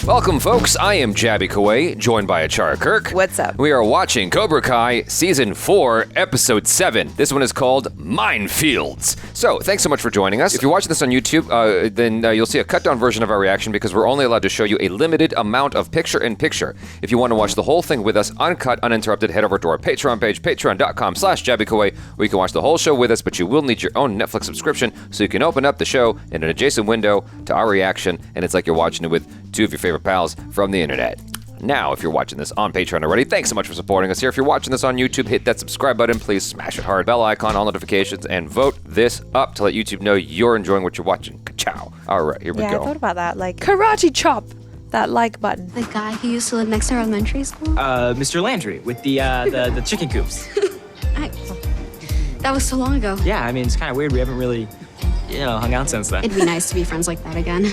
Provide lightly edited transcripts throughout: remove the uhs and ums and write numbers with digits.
Welcome, folks. I am Jaby Koay, joined by ACHARA KIRK. What's up? We are watching Cobra Kai Season 4, Episode 7. This one is called Minefields. So, thanks so much for joining us. If you're watching this on YouTube, then you'll see a cut-down version of our reaction because we're only allowed to show you a limited amount of picture-in-picture. If you want to watch the whole thing with us, uncut, uninterrupted, head over to our Patreon page, patreon.com/JabyKoay, where you can watch the whole show with us, but you will need your own Netflix subscription so you can open up the show in an adjacent window to our reaction, and it's like you're watching it with two of your favorite pals from the internet. Now, if you're watching this on Patreon already, thanks so much for supporting us here. If you're watching this on YouTube, hit that subscribe button. Please smash it hard. Bell icon, all notifications, and vote this up to let YouTube know you're enjoying what you're watching. Ka-chow. All right, here we go. Yeah, I thought about that. Like, karate chop. That like button. The guy who used to live next to our elementary school? Mr. Landry with the chicken coops. That was so long ago. Yeah, I mean, it's kind of weird. We haven't really, hung out since then. It'd be nice to be friends like that again.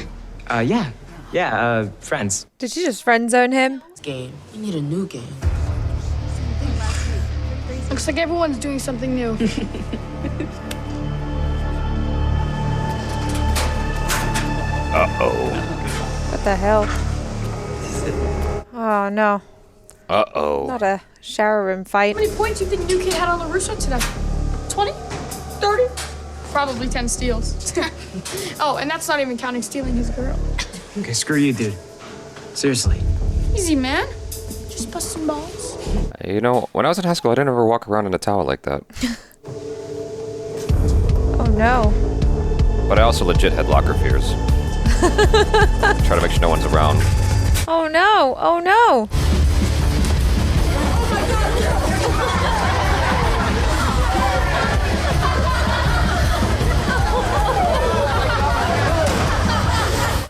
Yeah, friends. Did she just friend zone him? Game. You need a new game. Looks like everyone's doing something new. Uh-oh. What the hell? Oh, no. Uh-oh. Not a shower room fight. How many points do you think New Kid had on the rooster today? 20? 30? Probably 10 steals. Oh, and that's not even counting stealing his girl. Okay, screw you, dude. Seriously. Easy, man. Just bust some balls. You know, when I was in high school, I didn't ever walk around in a towel like that. Oh, no. But I also legit had locker fears. Try to make sure no one's around. Oh, no. Oh, no.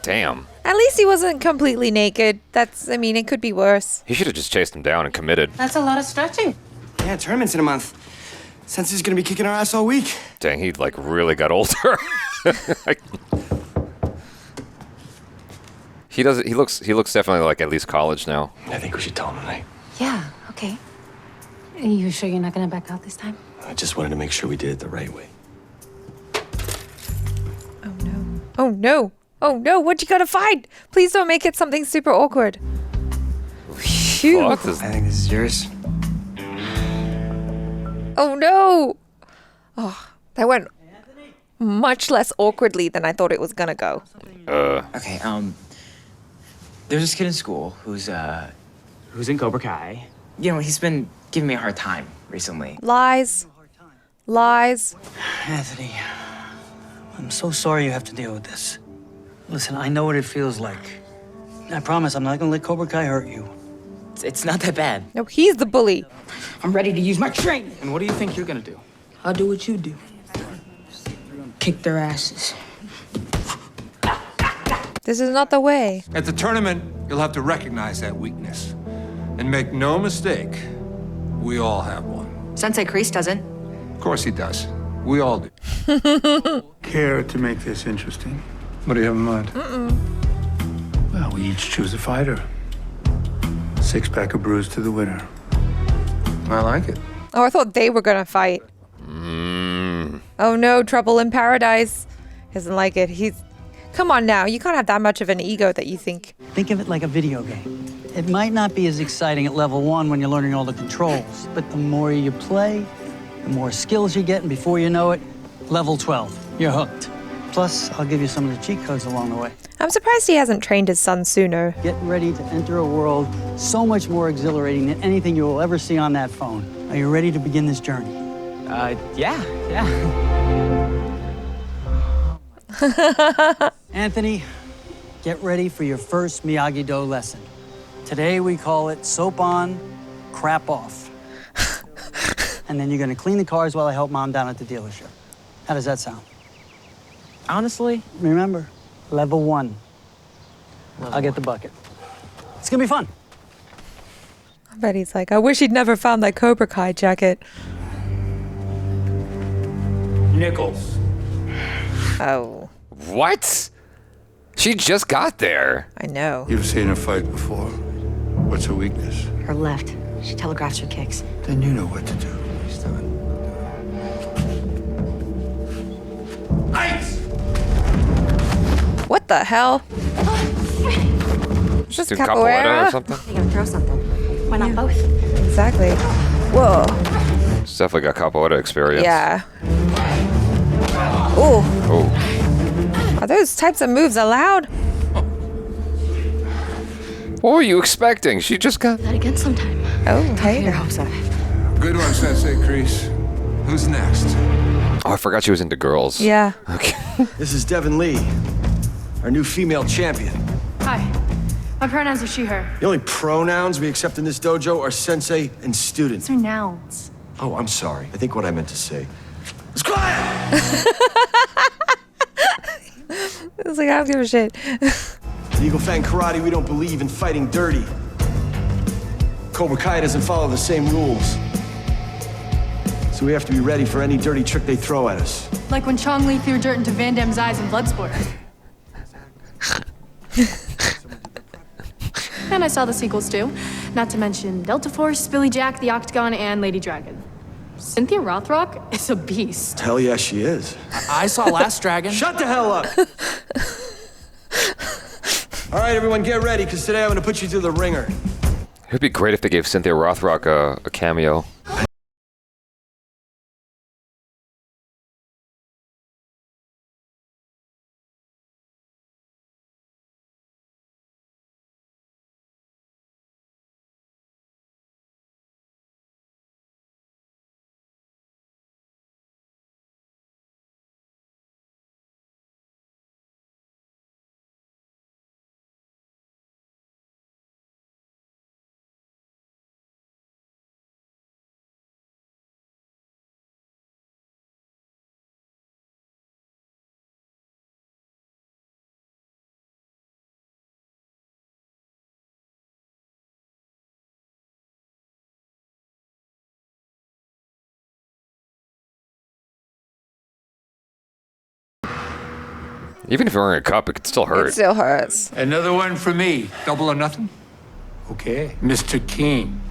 Damn. At least he wasn't completely naked. It could be worse. He should have just chased him down and committed. That's a lot of stretching. Yeah, tournament's in a month. Sensei's gonna be kicking our ass all week. Dang, he really got older. He looks definitely like at least college now. I think we should tell him tonight. Yeah, okay. Are you sure you're not gonna back out this time? I just wanted to make sure we did it the right way. Oh, no. Oh, no. Oh, no. What you gotta find? Please don't make it something super awkward. Phew. What is I think this is yours. Oh, no. Oh, that went much less awkwardly than I thought it was gonna go. Okay, there's this kid in school who's in Cobra Kai. He's been giving me a hard time recently. Lies. Lies. Anthony, I'm so sorry you have to deal with this. Listen, I know what it feels like. I promise I'm not gonna let Cobra Kai hurt you. It's not that bad. No, he's the bully. I'm ready to use my training. And what do you think you're gonna do? I'll do what you do. Kick their asses. This is not the way. At the tournament, you'll have to recognize that weakness. And make no mistake, we all have one. Sensei Kreese doesn't. Of course he does. We all do. Care to make this interesting? What do you have in mind? Well, we each choose a fighter. 6-pack of brews to the winner. I like it. Oh, I thought they were gonna fight. Oh no, trouble in paradise. Doesn't like it. Come on now, you can't have that much of an ego that you think. Think of it like a video game. It might not be as exciting at level 1 when you're learning all the controls, but the more you play, the more skills you get, and before you know it, level 12, you're hooked. Plus, I'll give you some of the cheat codes along the way. I'm surprised he hasn't trained his son sooner. Get ready to enter a world so much more exhilarating than anything you will ever see on that phone. Are you ready to begin this journey? Yeah. Anthony, get ready for your first Miyagi-Do lesson. Today we call it soap on, crap off. And then you're gonna clean the cars while I help Mom down at the dealership. How does that sound? Honestly, Remember, level 1. I'll get the bucket. It's gonna be fun. I bet he's like, I wish he'd never found that Cobra Kai jacket. Nichols. Oh, What? She just got there. I know. You've seen her fight before. What's her weakness? Her left. She telegraphs her kicks. Then you know what to do. He's done. Ice! What the hell? Just Do capoeira. or something? You're gonna throw something. Why not both? Exactly. Whoa. It's definitely got capoeira experience. Yeah. Ooh. Oh. Are those types of moves allowed? What were you expecting? She just got... That again sometime. Oh, hey. Here, hope so. Good one, Sensei Kreese. Who's next? Oh, I forgot she was into girls. Yeah. Okay. This is Devin Lee, our new female champion. Hi. My pronouns are she, her. The only pronouns we accept in this dojo are sensei and student. These are nouns. Oh, I'm sorry. I think what I meant to say was quiet! It's like, I don't give a shit. In Eagle Fang Karate, we don't believe in fighting dirty. Cobra Kai doesn't follow the same rules. So we have to be ready for any dirty trick they throw at us. Like when Chong Li threw dirt into Van Damme's eyes in Bloodsport. And I saw the sequels too. Not to mention Delta Force, Billy Jack, The Octagon, and Lady Dragon. Cynthia Rothrock is a beast. Hell yeah, she is. I saw Last Dragon. Shut the hell up! All right, everyone, get ready, because today I'm going to put you through the ringer. It would be great if they gave Cynthia Rothrock a cameo. Even if you're wearing a cup, it could still hurt. It still hurts. Another one for me. Double or nothing? Okay. Mr. King.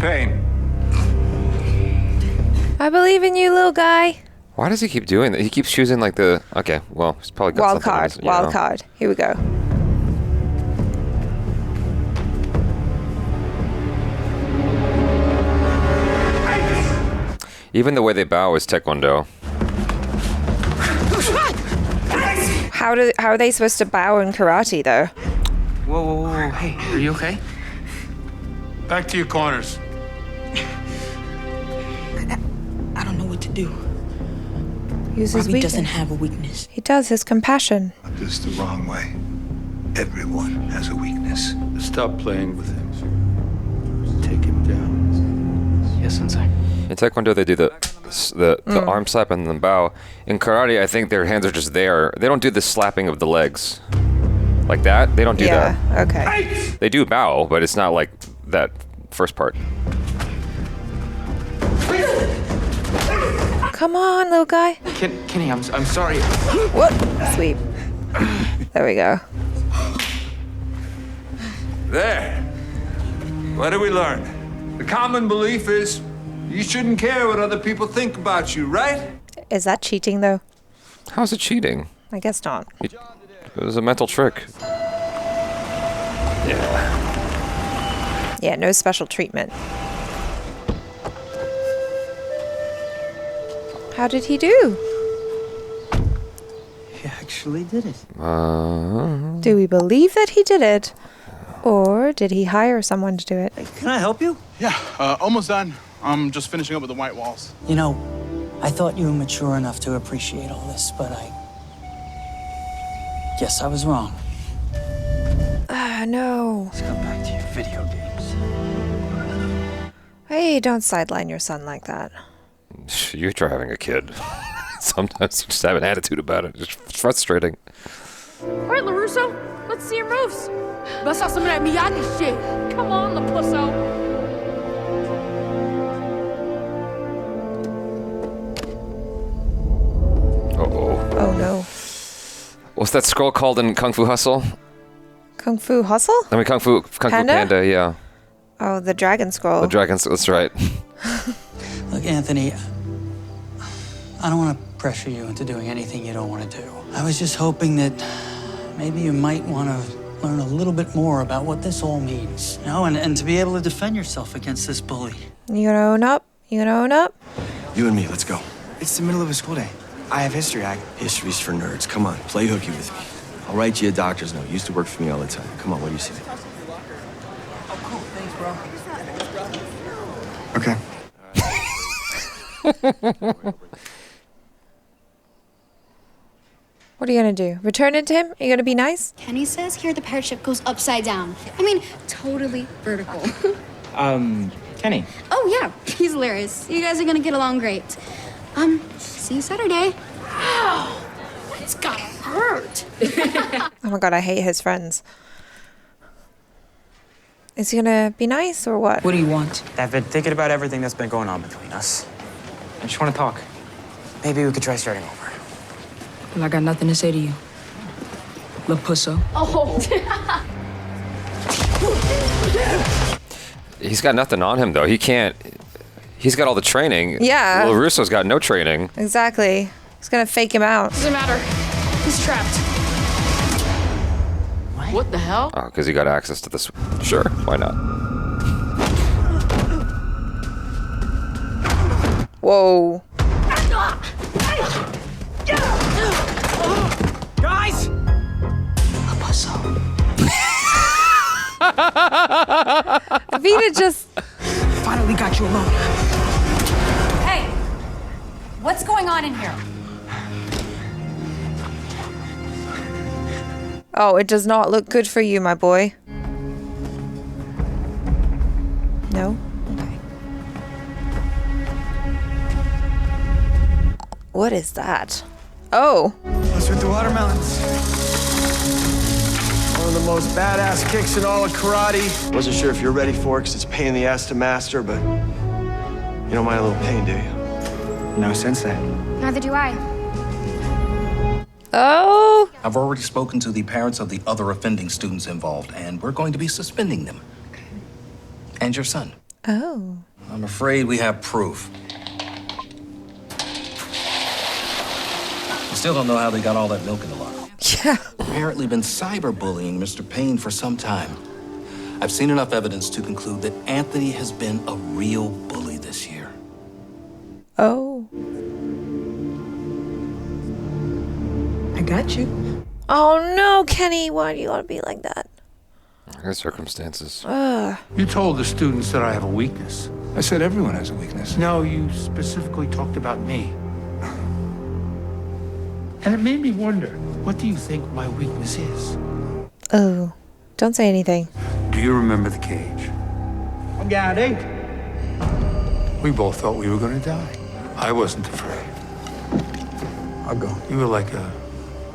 Pain. I believe in you, little guy. Why does he keep doing that? He keeps choosing like the... Okay, well, he's probably got Wild something in card. his- you Wild know. card. Here we go. Even the way they bow is taekwondo. How are they supposed to bow in karate, though? Whoa, whoa, whoa, whoa. Hey, are you okay? Back to your corners. I don't know what to do. Use his Robbie weakness. doesn't have a weakness. He does. His compassion. This is the wrong way. Everyone has a weakness. Stop playing with him. Take him down. Yes, Sensei. In taekwondo, they do the arm slap and the bow. In karate, I think their hands are just there. They don't do the slapping of the legs. Like that? They don't do that. Yeah, okay. They do bow, but it's not like that first part. Come on, little guy. Kenny, I'm sorry. What? Sweep. There we go. There. What did we learn? The common belief is you shouldn't care what other people think about you, right? Is that cheating, though? How's it cheating? I guess not. It was a mental trick. Yeah. Yeah, no special treatment. How did he do? He actually did it. Do we believe that he did it? Or did he hire someone to do it? Can I help you? Yeah, almost done. I'm just finishing up with the white walls. You know, I thought you were mature enough to appreciate all this, but I guess I was wrong. Ah, no. Let's go back to your video games. Hey, don't sideline your son like that. You try having a kid. Sometimes you just have an attitude about it. It's frustrating. All right, LaRusso, let's see your moves. Bust out some of that Miyagi shit. Come on, LaPusso. Uh-oh. Oh, no. What's that scroll called in Kung Fu Hustle? Kung Fu Hustle? I mean, Kung Fu Panda, yeah. Oh, the Dragon Scroll. The dragons, that's right. Look, Anthony, I don't want to pressure you into doing anything you don't want to do. I was just hoping that maybe you might want to learn a little bit more about what this all means, you know, and to be able to defend yourself against this bully. You gonna own up? You gonna own up? You and me, let's go. It's the middle of a school day. I have history. History's for nerds. Come on, play hooky with me. I'll write you a doctor's note. Used to work for me all the time. Come on, what do you say? Oh, cool. Thanks, bro. Okay. What are you gonna do? Return it to him? Are you gonna be nice? Kenny says here the parachute ship goes upside down. I mean, totally vertical. Kenny. Oh, yeah. He's hilarious. You guys are gonna get along great. See you Saturday. Ow! That's gotta hurt. Oh my god, I hate his friends. Is he gonna be nice or what? What do you want? I've been thinking about everything that's been going on between us. I just want to talk. Maybe we could try starting over. Well, I got nothing to say to you. Look, pusso. Oh. He's got nothing on him, though. He can't... He's got all the training. Yeah. Well, Russo's got no training. Exactly. He's gonna fake him out. Doesn't matter. He's trapped. What the hell? Oh, because he got access to this. Sure, why not? Whoa. Guys! A pusso. Vita just... Finally got you alone. Hey, what's going on in here? Oh, it does not look good for you, my boy. No? Okay. What is that? Oh. What's with the watermelons? One of the most badass kicks in all of karate. Wasn't sure if you're ready for it, because it's a pain in the ass to master, but you don't mind a little pain, do you? No sensei. Neither do I. Oh. I've already spoken to the parents of the other offending students involved, and we're going to be suspending them. And your son. Oh. I'm afraid we have proof. We still don't know how they got all that milk in the locker. Yeah. Apparently been cyberbullying Mr. Payne for some time. I've seen enough evidence to conclude that Anthony has been a real bully this year. Oh. I got you. Oh no, Kenny, why do you gotta be like that? His circumstances. You told the students that I have a weakness. I said everyone has a weakness. No, you specifically talked about me. And it made me wonder, what do you think my weakness is? Oh. Don't say anything. Do you remember the cage? I got it. We both thought we were going to die. I wasn't afraid. I'll go. You were like a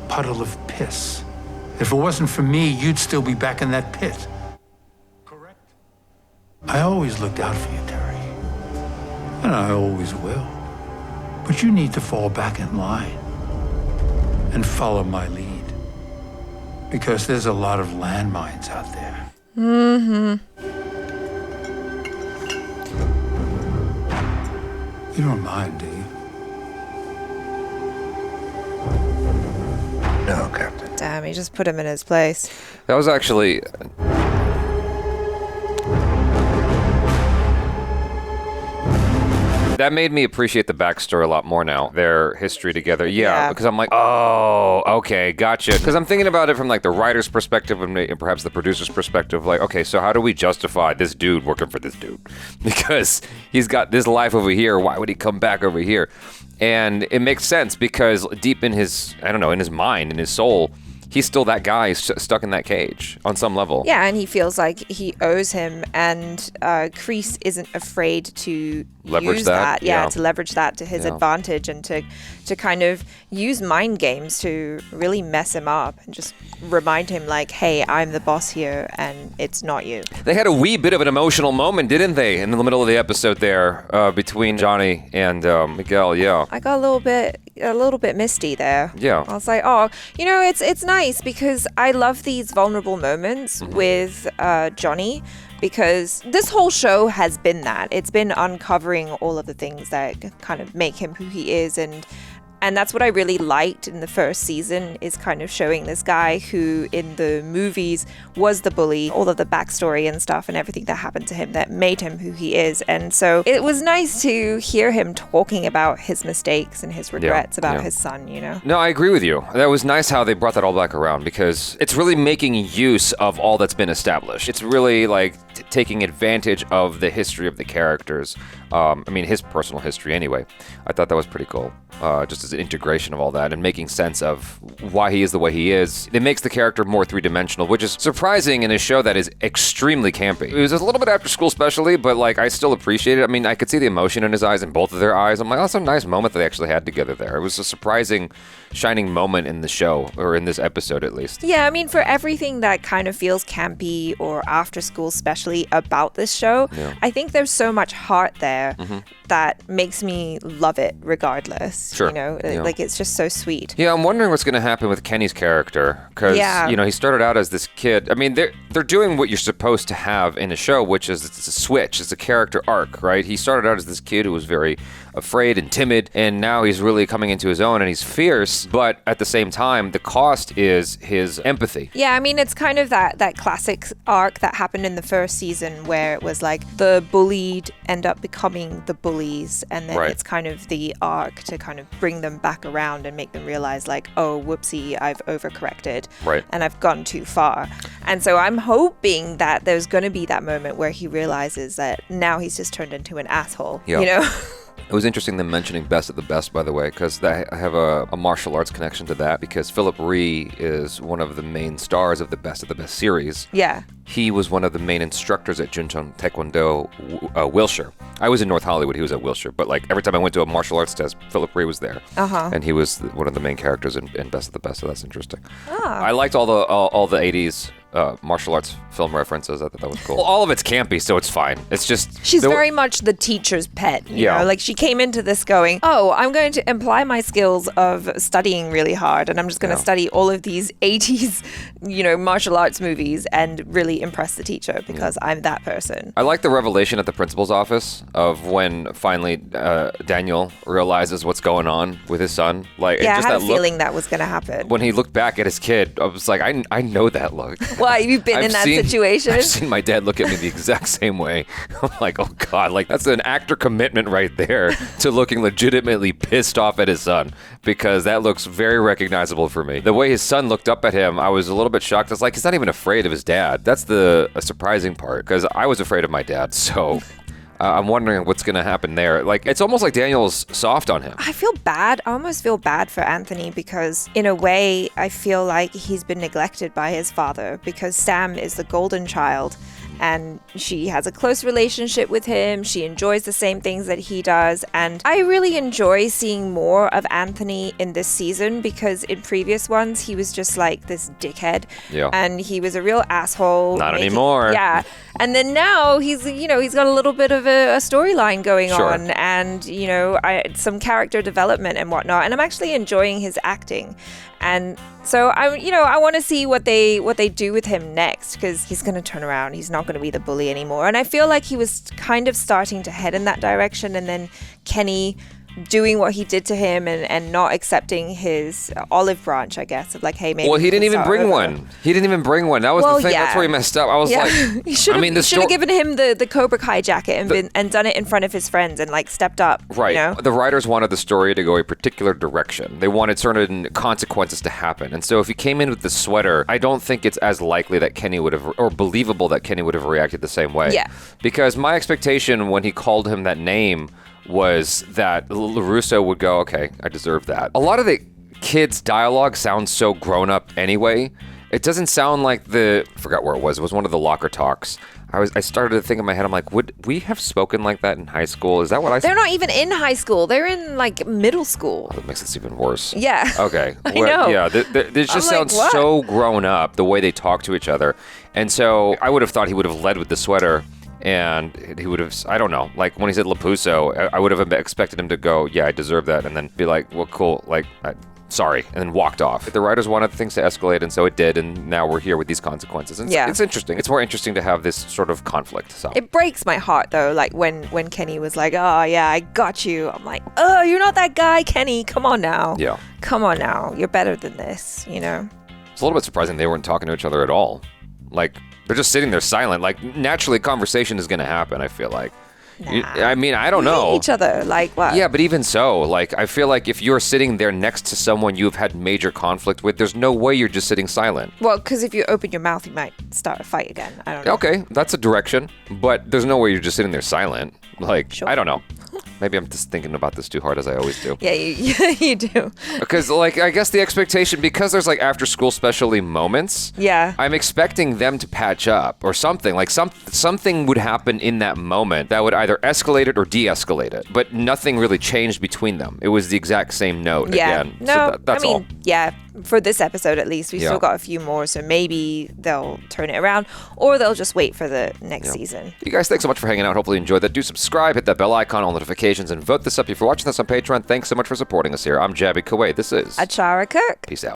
puddle of piss. If it wasn't for me, you'd still be back in that pit. Correct? I always looked out for you, Terry. And I always will. But you need to fall back in line and follow my lead. Because there's a lot of landmines out there. Mm-hmm. You don't mind, do you? No, Captain. Damn, he just put him in his place. That was actually... That made me appreciate the backstory a lot more now. Their history together. Yeah, because I'm like, oh, okay, gotcha. Because I'm thinking about it from like the writer's perspective and perhaps the producer's perspective. Like, okay, so how do we justify this dude working for this dude? Because he's got this life over here. Why would he come back over here? And it makes sense because deep in his, I don't know, in his mind, in his soul, he's still that guy stuck in that cage on some level. Yeah, and he feels like he owes him, and Kreese isn't afraid to Leverage use that, yeah. to leverage that to his advantage and to kind of use mind games to really mess him up and just remind him like, hey, I'm the boss here and it's not you. They had a wee bit of an emotional moment, didn't they, in the middle of the episode there between Johnny and Miguel, yeah. I got a little bit misty there. Yeah. I was like, oh, you know, it's nice because I love these vulnerable moments with Johnny, because this whole show has been that. It's been uncovering all of the things that kind of make him who he is, and And that's what I really liked in the first season, is kind of showing this guy who in the movies was the bully, all of the backstory and stuff and everything that happened to him that made him who he is. And so it was nice to hear him talking about his mistakes and his regrets about his son, you know? No, I agree with you. That was nice how they brought that all back around, because it's really making use of all that's been established. It's really like taking advantage of the history of the characters. I mean, his personal history anyway. I thought that was pretty cool. Just as an integration of all that and making sense of why he is the way he is. It makes the character more three-dimensional, which is surprising in a show that is extremely campy. It was a little bit after school specially, but like I still appreciate it. I mean, I could see the emotion in his eyes, in both of their eyes. I'm like, oh, that's a nice moment that they actually had together there. It was a surprising, shining moment in the show, or in this episode at least. Yeah, I mean, for everything that kind of feels campy or after school especially about this show, I think there's so much heart there that makes me love it regardless. Sure. You know, like it's just so sweet. Yeah, I'm wondering what's going to happen with Kenny's character, because you know, he started out as this kid. I mean, they're doing what you're supposed to have in a show, which is it's a switch. It's a character arc, right? He started out as this kid who was very afraid and timid, and now he's really coming into his own and he's fierce, but at the same time, the cost is his empathy. Yeah, I mean, it's kind of that classic arc that happened in the first season where it was like the bullied end up becoming the bullies, and then it's kind of the arc to kind of bring them back around and make them realize like, oh, whoopsie, I've overcorrected and I've gone too far. And so I'm hoping that there's going to be that moment where he realizes that now he's just turned into an asshole, you know? It was interesting them mentioning Best of the Best, by the way, because I have a martial arts connection to that, because Philip Rhee is one of the main stars of the Best series. Yeah. He was one of the main instructors at Juncheon Taekwondo Wilshire. I was in North Hollywood, he was at Wilshire, but like every time I went to a martial arts test, Philip Rhee was there. And he was one of the main characters in Best of the Best, so that's interesting. I liked all the 80s martial arts film references. I thought that was cool. Well, all of it's campy, so it's fine. It's just... She's very much the teacher's pet, you know? Like, she came into this going, oh, I'm going to apply my skills of studying really hard, and I'm just going to study all of these 80s, you know, martial arts movies and really impress the teacher because I'm that person. I like the revelation at the principal's office of when finally Daniel realizes what's going on with his son. Like, yeah, just I had that a look, feeling that was going to happen. when he looked back at his kid, I was like, I know that look. Why, you've been in that situation? I've seen my dad look at me the exact same way. I'm like, oh God, like that's an actor commitment right there to looking legitimately pissed off at his son, because that looks very recognizable for me. The way his son looked up at him, I was a little bit shocked. I was like, he's not even afraid of his dad. That's the surprising part, because I was afraid of my dad, so... I'm wondering what's going to happen there. Like, it's almost like Daniel's soft on him. I feel bad. I almost feel bad for Anthony because, in a way, I feel like he's been neglected by his father because Sam is the golden child and she has a close relationship with him. She enjoys the same things that he does. And I really enjoy seeing more of Anthony in this season because in previous ones, he was just like this dickhead. Yeah. And he was a real asshole. Not anymore. Yeah. And then now he's got a little bit of a storyline going on and, you know, some character development and whatnot. And I'm actually enjoying his acting. And so I want to see what they do with him next because he's going to turn around. He's not going to be the bully anymore. And I feel like he was kind of starting to head in that direction. And then Kenny doing what he did to him and not accepting his olive branch, I guess, of like, hey, maybe. Well, he didn't even bring one. He didn't even bring one. That was the thing. That's where he messed up. I was like, he should have given him the Cobra Kai jacket and done it in front of his friends and like stepped up. Right. You know? The writers wanted the story to go a particular direction. They wanted certain consequences to happen. And so if he came in with the sweater, I don't think it's as likely that Kenny would have, or believable that Kenny would have reacted the same way. Yeah. Because my expectation when he called him that name was that LaRusso would go, okay, I deserve that. A lot of the kids' dialogue sounds so grown up anyway. It doesn't sound like I forgot where it was one of the locker talks. I started to think in my head, I'm like, would we have spoken like that in high school? Is that what I... They're not even in high school. They're in like middle school. Oh, that makes this even worse. Yeah. Okay. I know. Yeah, this just sounds so grown up, the way they talk to each other. And so I would have thought he would have led with the sweater. And he would have, I don't know, like when he said Lapuso, I would have expected him to go, yeah, I deserve that. And then be like, well, cool, like, sorry, and then walked off. The writers wanted things to escalate, and so it did, and now we're here with these consequences. And it's interesting. It's more interesting to have this sort of conflict. So. It breaks my heart, though, like when Kenny was like, oh, yeah, I got you. I'm like, oh, you're not that guy, Kenny. Come on now. Yeah. Come on now. You're better than this, you know? It's a little bit surprising they weren't talking to each other at all. Like, they're just sitting there silent. Like, naturally, conversation is going to happen, I feel like. I mean, I don't know. Hate each other, like what? Yeah, but even so, like, I feel like if you're sitting there next to someone you've had major conflict with, there's no way you're just sitting silent. Well, because if you open your mouth, you might start a fight again. I don't know. Okay, that's a direction, but there's no way you're just sitting there silent. Like, I don't know. Maybe I'm just thinking about this too hard, as I always do. Yeah, you do. Because, like, I guess the expectation, because there's, like, after-school specialty moments, I'm expecting them to patch up or something. Like, something would happen in that moment that would either escalate it or de-escalate it. But nothing really changed between them. It was the exact same note again. No, So that's all. Yeah, for this episode at least, we've still got a few more, so maybe they'll turn it around, or they'll just wait for the next season. You guys, thanks so much for hanging out. Hopefully you enjoyed that. Do subscribe, hit that bell icon, all notifications, and vote this up. If you're watching this on Patreon, thanks so much for supporting us here. I'm Jaby Koay. This is ACHARA KIRK. Peace out.